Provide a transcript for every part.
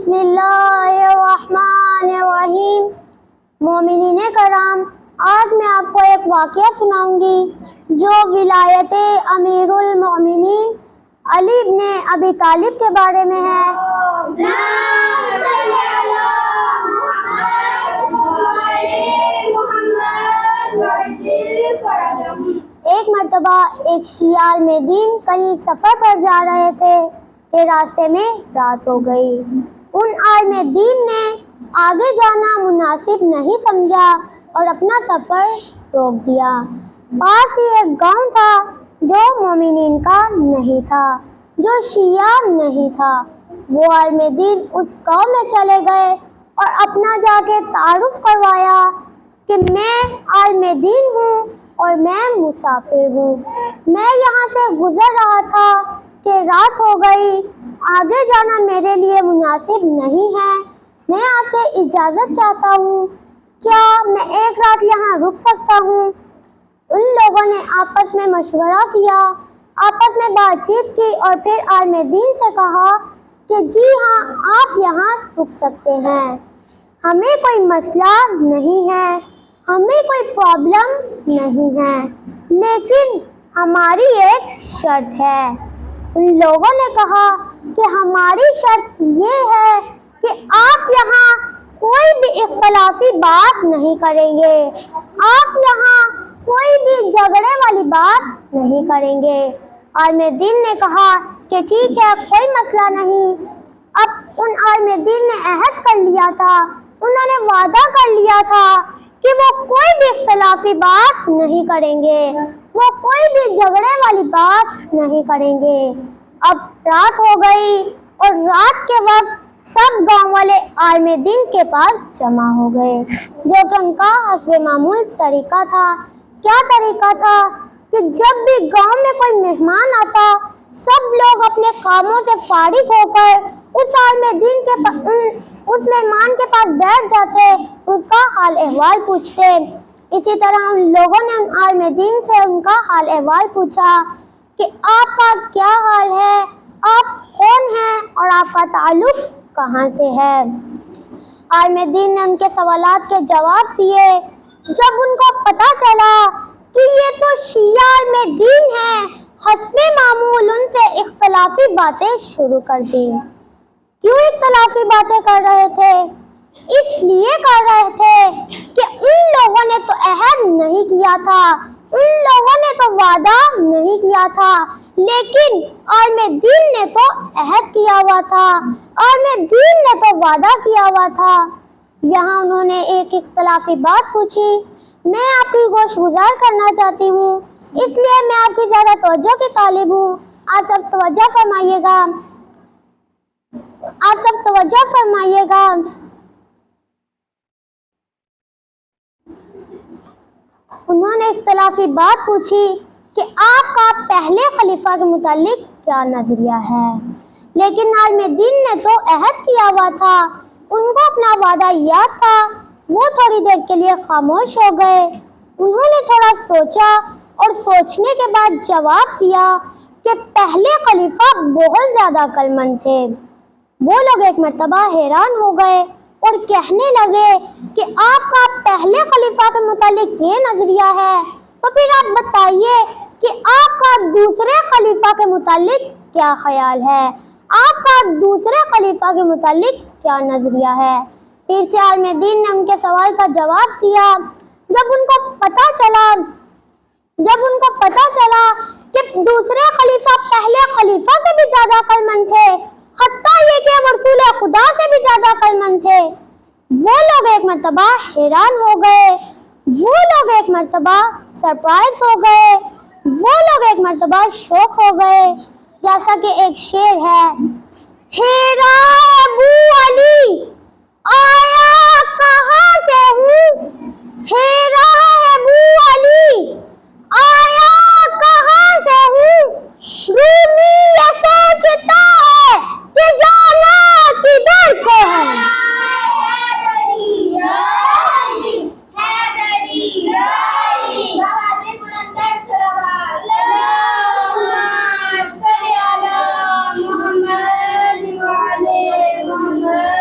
بسم اللہ الرحمن الرحیم۔ مومنین کرام، آج میں آپ کو ایک واقعہ سناؤں گی جو ولایت امیر المومنین علی ابن ابی طالب کے بارے میں ہے۔ ایک مرتبہ ایک شیعہ عالم دین کہیں سفر پر جا رہے تھے کہ راستے میں رات ہو گئی۔ ان عالم دین نے آگے جانا مناسب نہیں سمجھا اور اپنا سفر روک دیا۔ پاس ہی ایک گاؤں تھا جو مومنین کا نہیں تھا، جو شیعہ نہیں تھا۔ وہ عالم دین اس گاؤں میں چلے گئے اور اپنا جا کے تعارف کروایا کہ میں عالم دین ہوں اور میں مسافر ہوں، میں یہاں سے گزر رہا تھا کہ رات ہو گئی، آگے جانا میرے لیے مناسب نہیں ہے، میں آپ سے اجازت چاہتا ہوں، کیا میں ایک رات یہاں رک سکتا ہوں؟ ان لوگوں نے آپس میں مشورہ کیا، آپس میں بات چیت کی اور پھر عالم دین سے کہا کہ جی ہاں، آپ یہاں رک سکتے ہیں، ہمیں کوئی مسئلہ نہیں ہے، ہمیں کوئی پرابلم نہیں ہے، لیکن ہماری ایک شرط ہے۔ ان لوگوں نے کہا کہ ہماری شرط یہ ہے کہ آپ یہاں کوئی بھی اختلافی بات نہیں کریں گے، آپ یہاں کوئی بھی جھگڑے والی بات نہیں کریں گے۔ عالم دین نے کہا کہ ٹھیک ہے، کوئی مسئلہ نہیں۔ اب ان عالم دین نے عہد کر لیا تھا، انہوں نے وعدہ کر لیا تھا کہ وہ کوئی بھی اختلافی بات نہیں کریں گے، وہ کوئی بھی جھگڑے والی بات نہیں کریں گے۔ اب رات ہو گئی اور رات کے وقت سب گاؤں والے عالم دین کے پاس جمع ہو گئے، جو کہ ان کا حسب معمول طریقہ تھا۔ کیا طریقہ تھا کہ جب بھی گاؤں میں کوئی مہمان آتا، سب لوگ اپنے کاموں سے فارغ ہو کر اس عالم دین کے اس مہمان کے پاس بیٹھ جاتے، اس کا حال احوال پوچھتے۔ اسی طرح ان لوگوں نے ان عالم دین سے ان کا حال احوال پوچھا کہ آپ کا کیا حال ہے، آپ کون ہیں اور آپ کا تعلق کہاں سے ہے۔ عالم دین نے ان کے سوالات کے جواب دیے۔ جب ان کو پتہ چلا کہ یہ تو شیعہ عالم دین ہیں، حسب معمول ان سے اختلافی باتیں شروع کر دی۔ کیوں اختلافی باتیں کر رہے تھے؟ اس لیے کر رہے تھے کہ ان لوگوں نے تو عہد نہیں کیا تھا، ان لوگوں نے تو وعدہ نہیں کیا تھا، لیکن عالم دین نے تو عہد کیا ہوا تھا، عالم دین نے تو وعدہ کیا ہوا تھا۔ یہاں انہوں نے ایک اختلافی بات پوچھی، میں آپ کی گوش گزار کرنا چاہتی ہوں، اس لیے میں آپ کی زیادہ توجہ کی طالب ہوں، آپ سب توجہ فرمائیے گا، آپ سب توجہ فرمائیے گا۔ انہوں نے اختلافی بات پوچھی کہ آپ کا پہلے خلیفہ کے متعلق کیا نظریہ ہے، لیکن عالم دین نے تو عہد کیا ہوا تھا، ان کو اپنا وعدہ یاد تھا۔ وہ تھوڑی دیر کے لیے خاموش ہو گئے، انہوں نے تھوڑا سوچا اور سوچنے کے بعد جواب دیا کہ پہلے خلیفہ بہت زیادہ عقل مند تھے۔ وہ لوگ ایک مرتبہ حیران ہو گئے اور کہنے لگے کہ آپ کا پہلے خلیفہ کے متعلق یہ نظریہ ہے، تو پھر آپ بتائیے کہ آپ کا دوسرے خلیفہ کے متعلق کیا خیال ہے، آپ کا دوسرے خلیفہ کے متعلق کیا نظریہ ہے۔ پھر سے عالم دین نے ان کے سوال کا جواب دیا۔ جب ان کو پتہ چلا کہ دوسرے خلیفہ پہلے خلیفہ سے بھی زیادہ عقل مند تھے، حتیٰ یہ کہ وہ رسول خدا سے بھی زیادہ عقل مند تھے، وہ لوگ ایک مرتبہ حیران ہو گئے، وہ لوگ ایک مرتبہ سرپرائز ہو گئے، وہ لوگ ایک مرتبہ شوق ہو گئے۔ جیسا کہ ایک شعر ہے، ہیرا ابو علی آیا کہاں سے ہوں، ہیرا ابو علی آیا کہاں سے ہوں، رومی یہ سوچتا ہے کہ جانا کدھر کو ہے۔ محمد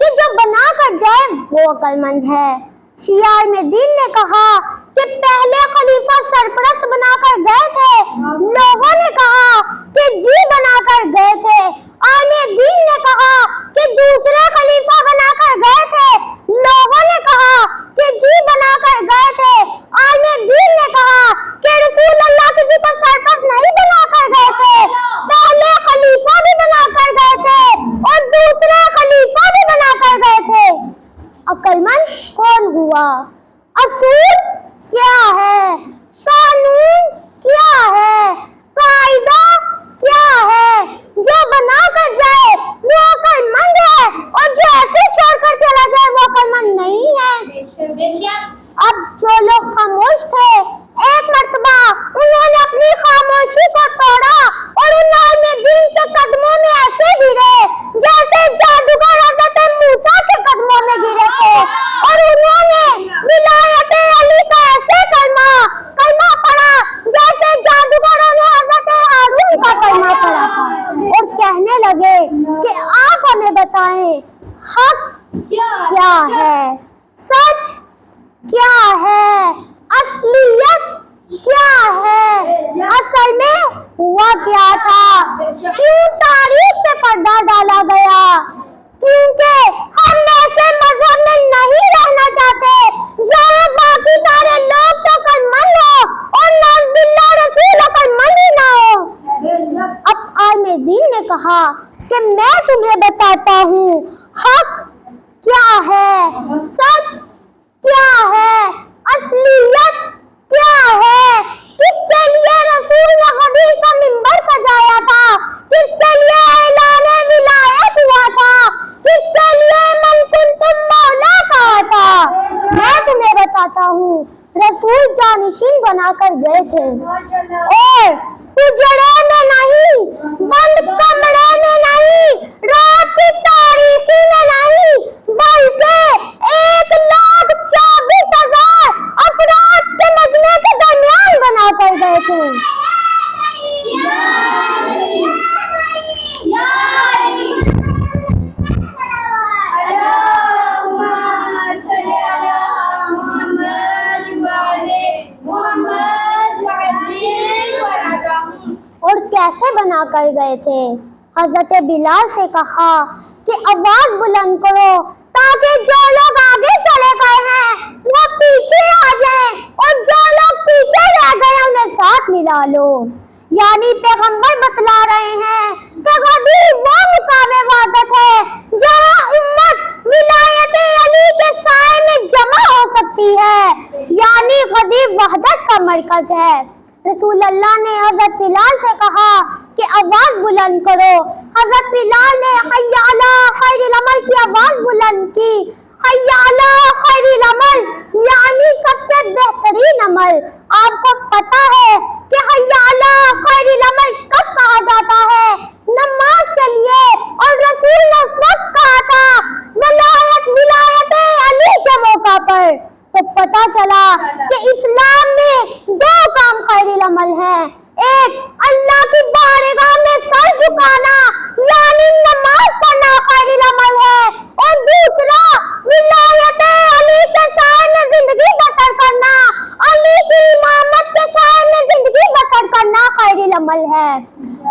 کہ جو بنا کر جائے وہ عقلمند ہے۔ شیعہ عالم دین نے کہا کہ پہلے خلیفہ سرپرست بنا کر گئے تھے، لوگوں نے کہا کہ جی بنا کر گئے تھے۔ عالم دین نے کہا کہ دوسرے خلیفہ بنا کر گئے تھے، لوگوں نے کہا کہ جی بنا کر گئے تھے۔ عالم دین نے کہا کہ رسول اللہ کی جی کو سرپرست نہیں بنا کر گئے تھے، پہلے خلیفہ بھی بنا کر گئے تھے اور دوسرے خلیفہ بھی بنا کر گئے تھے۔ عقلمند کون ہوا؟ اصول کیا ہے؟ قانون کیا ہے؟ قاعدہ کیا ہے؟ جو بنا کر جائے وہ عقلمند ہے اور جو ایسے چھوڑ کر چلا جائے وہ عقلمند نہیں ہے۔ اب جو لوگ خاموش تھے، ایک مرتبہ انہوں نے اپنی خاموشی کو توڑا اور ان عالم دین کے قدموں میں ایسے گرے جیسے جادوگر حضرت موسیٰ کے قدموں میں گرے تھے، اور انہوں نے ولایت علی کا ایسے کلمہ پڑھا جیسے جادوگروں نے حضرت ہارون کا کلمہ پڑھا تھا، اور کہنے لگے کہ آپ ہمیں بتائیں حق کیا ہے، سچ کیا ہے، اصلیت کیا ہے، اصل میں ہوا کیا تھا، کیوں تاریخ پہ پردہ ڈالا گیا؟ کیونکہ ہم ایسے مذہب میں نہیں رہنا چاہتے جہاں باقی سارے لوگ تو عقلمند ہو اور نعوذ باللہ رسول عقلمند ہی نہ ہو۔ اب عالم دین نے کہا کہ میں تمہیں بتاتا ہوں حق کیا ہے، سچ کیا ہے، اصلیت کیا ہے، کس کے لیے رسول نے غدیر کا منبر سجایا تھا، کس کے لیے اعلان ولایت ہوا تھا، کس کے لیے من کنتم مولا کہا تھا۔ میں تمہیں بتاتا ہوں رسول جانشین بنا کر گئے تھے، اور حجرے میں نہیں، بند کمرے میں نہیں، رات کی تاریکی میں نہیں، بلکہ 1,24,000 افراد کے مجمع کے درمیان بنا کر گئے تھے۔ اور کیسے بنا کر گئے تھے؟ حضرت بلال سے کہا کہ آواز بلند کرو تاکہ جو لوگ آگے چلے گئے ہیں وہ پیچھے آ جائیں، اور جو لوگ پیچھے رہ گئے انہیں ساتھ ملا لو۔ یعنی پیغمبر بتلا رہے ہیں کہ غدیر وہ مقام وحدت ہے جہاں امت ولایت علی کے سائے میں جمع ہو سکتی ہے، یعنی غدیر وحدت کا مرکز ہے۔ رسول اللہ نے حضرت بلال سے کہا کہ آواز بلند کرو۔ حضرت بلال نے حی علی خیر العمل کی آواز بلند کی۔ حی علی خیر العمل یعنی سب سے بہترین عمل۔ آپ کو پتا ہے کہ حی علی خیر العمل کب کہا جاتا ہے؟ نماز کے لیے، اور رسول نے اس وقت کہا تھا ولایت علی کے موقع پر۔ تو پتا چلا کہ اسلام میں دو کام خیر العمل ہیں، ایک اللہ کی بارگاہ میں سر جھکانا یعنی نماز پڑھنا خیر العمل ہے، اور دوسرا ولایت علی کے سائے میں زندگی بسر کرنا، علی کی امامت کے سائے میں زندگی بسر کرنا خیر العمل ہے۔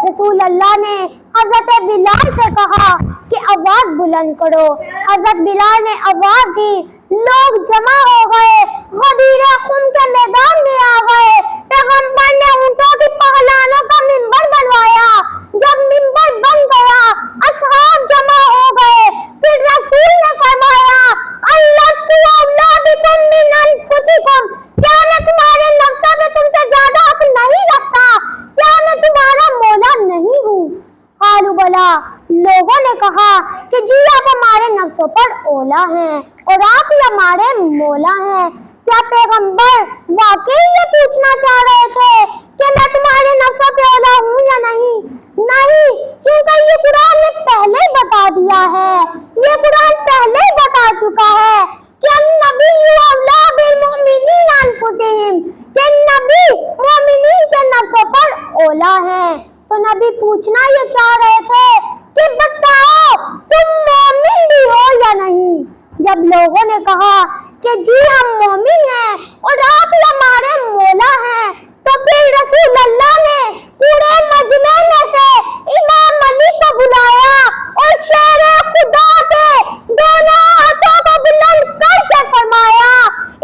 رسول اللہ نے حضرت بلال سے کہا کہ آواز بلند کرو۔ حضرت بلال نے آواز دی، لوگ جمع ہو گئے، غدیر خم کے میدان میں آ گئے۔ پیغمبر نے اونٹوں کی پہلانوں کا منبر بنوایا۔ جب منبر بن گیا اصحاب جمع ہو گئے، پھر رسول نے فرمایا اللَّهُ أَوْلَىٰ بِكُم مِّنْ أَنفُسِكُم، کیا میں تمہارے نفسوں میں تم سے زیادہ حق نہیں رکھتا؟ کیا میں تمہارا مولا نہیں ہوں؟ قالوا بلا، لوگوں نے کہا کہ جی آپ ہمارے نفسوں پر اولا ہیں اور آپ ہی ہمارے مولا ہیں۔ کیا پیغمبر واقعی یہ پوچھنا چاہ رہے تھے کہ میں تمہارے نفسوں پہ اولا ہوں یا نہیں؟ نہیں، کیونکہ یہ قرآن نے پہلے ہی بتا دیا ہے، یہ قرآن پہلے ہی بتا چکا ہے کہ النبی اولا بالمؤمنین انفسہم، کہ نبی مومنین کے نفسوں پر اولا ہے۔ تو نبی پوچھنا یہ چاہ رہے تھے کہ بتاؤ تم مومن بھی ہو یا نہیں؟ جب لوگوں نے کہا کہ جی ہم مومن ہیں اور آپ ہی ہمارے مولا ہیں، تو پھر رسول اللہ نے پورے مجمع میں سے امام علی کو بلایا اور شیر خدا کے دونوں ہاتھوں کو بلند کر کے فرمایا،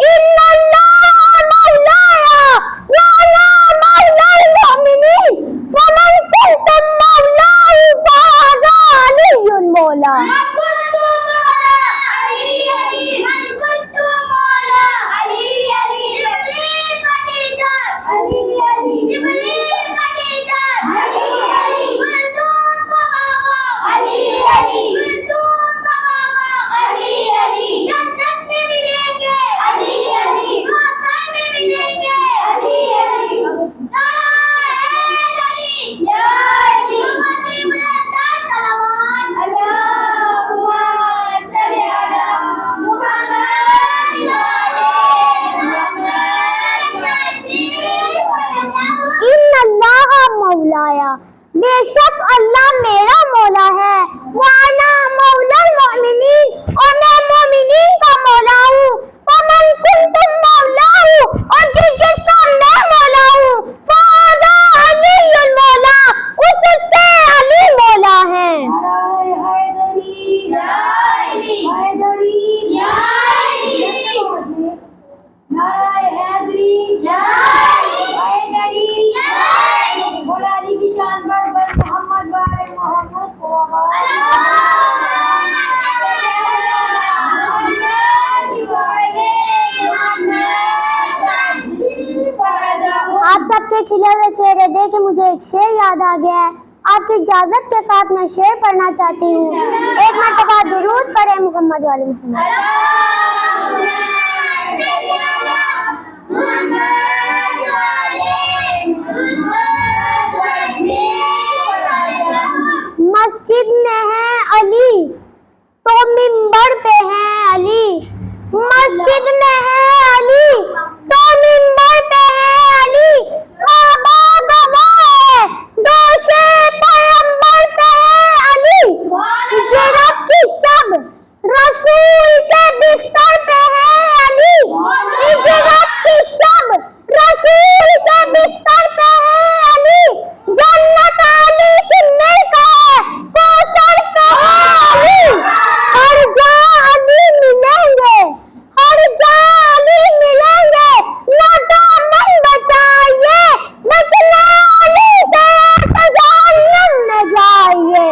ان اللہ مولایا وانا مولا المؤمنین فمن کنتم مولاه فهذا علی المولا۔ بے شک اللہ میرا مولا ہے، وانا مولا المؤمنین اور میں مومنین کا مولا ہوں، فمن کنتم مولاہ اور جس کا میں مولا ہوں، فہذا علی المولا اس سے علی مولا ہے۔ آپ سب کے کھلے ہوئے چہرے دیکھ کے مجھے ایک شعر یاد آ گیا ہے، آپ کی اجازت کے ساتھ میں شعر پڑھنا چاہتی ہوں۔ ایک مرتبہ درود پڑھے محمد والے محمد۔ مسجد میں ہے علی تو منبر پہ ہے علی، مسجد میں ہے علی تو منبر پہ ہے علی، کعبہ گواہ ہے دوش پیغمبر پہ ہے علی، ہجرت کی شب رسول کے بستر پہ ہے علی، ہجرت کی شب رسول کے بستر پہ ہے علی، جنت علی کی ملک ہے کوثر پہ ہے علی، ہر جا علی ملیں گے، ہر جا علی ملیں گے، نہ دامن بچائیے، بچنا علی سے تو جہنم میں جائیے۔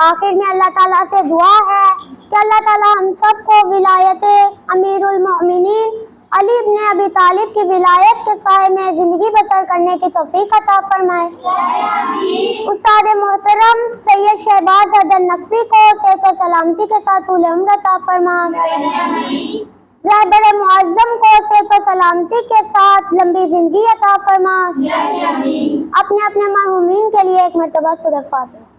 آخر میں اللہ تعالیٰ سے دعا ہے کہ اللہ تعالیٰ ہم سب کو ولایت امیر المؤمنین علی ابن ابی طالب کی ولایت کے سائے میں زندگی بسر کرنے کی توفیق عطا فرمائے۔ استاد محترم سید شہباز حیدر نقوی کو صحت و سلامتی کے ساتھ طول عمر عطا فرمائے۔ رہبر معظم کو صحت و سلامتی کے ساتھ لمبی زندگی عطا فرما۔ اپنے اپنے مرحومین کے لیے ایک مرتبہ سورہ فاتحہ۔